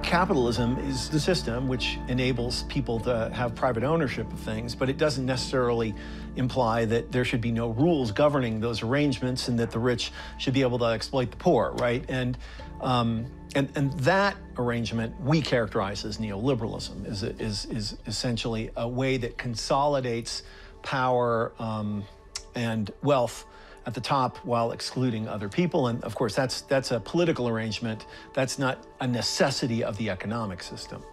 Capitalism is the system which enables people to have private ownership of things, but it doesn't necessarily imply that there should be no rules governing those arrangements and that the rich should be able to exploit the poor, right? And that arrangement we characterize as neoliberalism, is essentially a way that consolidates power and wealth at the top while excluding other people. And of course, that's a political arrangement. That's not a necessity of the economic system.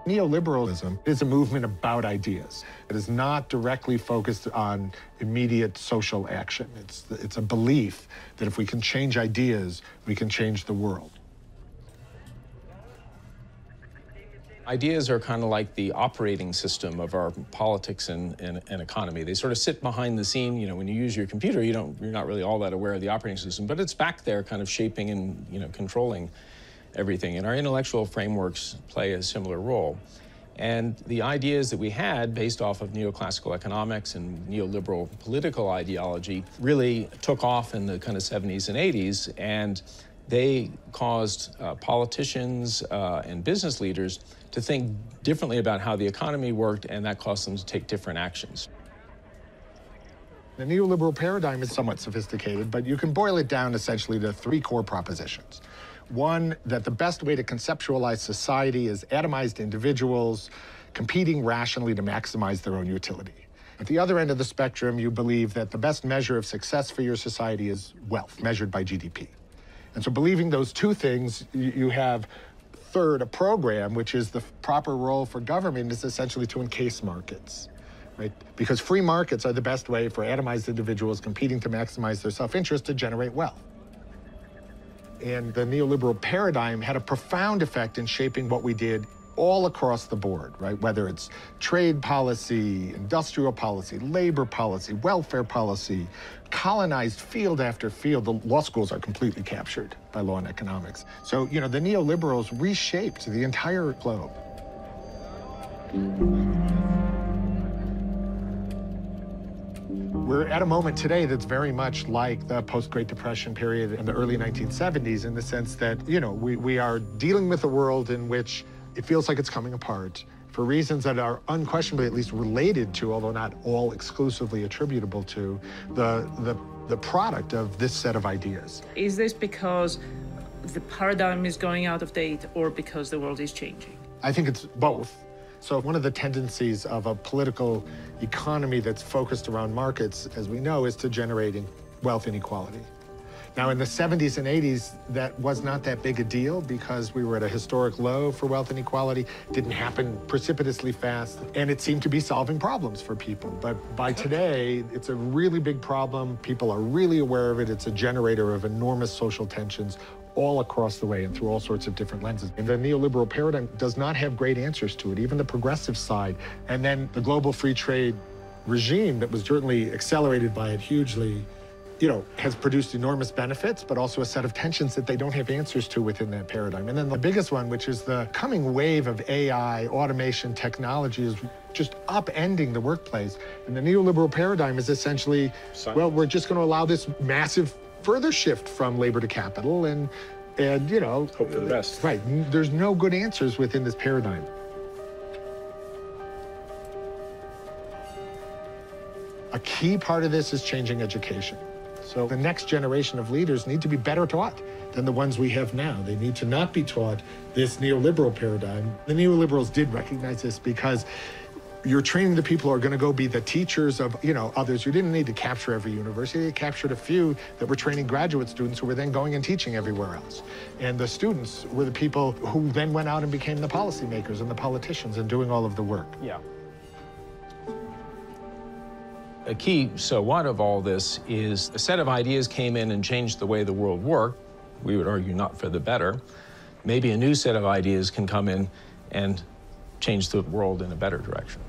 Neoliberalism is a movement about ideas. It is not directly focused on immediate social action. It's a belief that if we can change ideas, we can change the world. Ideas are kind of like the operating system of our politics and economy. They sort of sit behind the scene. You know, when you use your computer, you're not really all that aware of the operating system, but it's back there kind of shaping and, controlling everything. And our intellectual frameworks play a similar role. And the ideas that we had based off of neoclassical economics and neoliberal political ideology really took off in the kind of 70s and 80s, and they caused politicians and business leaders to think differently about how the economy worked, and that caused them to take different actions. The neoliberal paradigm is somewhat sophisticated, but you can boil it down essentially to three core propositions. One, that the best way to conceptualize society is atomized individuals competing rationally to maximize their own utility. At the other end of the spectrum, you believe that the best measure of success for your society is wealth, measured by GDP. And so believing those two things, you have, third, a program, which is the proper role for government is essentially to encase markets, right? Because free markets are the best way for atomized individuals competing to maximize their self-interest to generate wealth. And the neoliberal paradigm had a profound effect in shaping what we did all across the board, right? Whether it's trade policy, industrial policy, labor policy, welfare policy, colonized field after field. The law schools are completely captured by law and economics. So, the neoliberals reshaped the entire globe. We're at a moment today that's very much like the post-Great Depression period in the early 1970s in the sense that, we are dealing with a world in which it feels like it's coming apart for reasons that are unquestionably at least related to, although not all exclusively attributable to, the product of this set of ideas. Is this because the paradigm is going out of date or because the world is changing? I think it's both. So one of the tendencies of a political economy that's focused around markets, as we know, is to generating wealth inequality. Now, in the 70s and 80s, that was not that big a deal because we were at a historic low for wealth inequality. It didn't happen precipitously fast, and it seemed to be solving problems for people. But by today, it's a really big problem. People are really aware of it. It's a generator of enormous social tensions all across the way and through all sorts of different lenses. And the neoliberal paradigm does not have great answers to it, even the progressive side. And then the global free trade regime that was certainly accelerated by it hugely, has produced enormous benefits, but also a set of tensions that they don't have answers to within that paradigm. And then the biggest one, which is the coming wave of AI, automation, technology, is just upending the workplace. And the neoliberal paradigm is essentially, well, we're just going to allow this massive further shift from labor to capital and hope for the best. Right. There's no good answers within this paradigm. A key part of this is changing education. So the next generation of leaders need to be better taught than the ones we have now. They need to not be taught this neoliberal paradigm. The neoliberals did recognize this because you're training the people who are going to go be the teachers of, others. You didn't need to capture every university. They captured a few that were training graduate students who were then going and teaching everywhere else. And the students were the people who then went out and became the policymakers and the politicians and doing all of the work. Yeah. A key so what of all this is a set of ideas came in and changed the way the world worked. We would argue not for the better. Maybe a new set of ideas can come in and change the world in a better direction.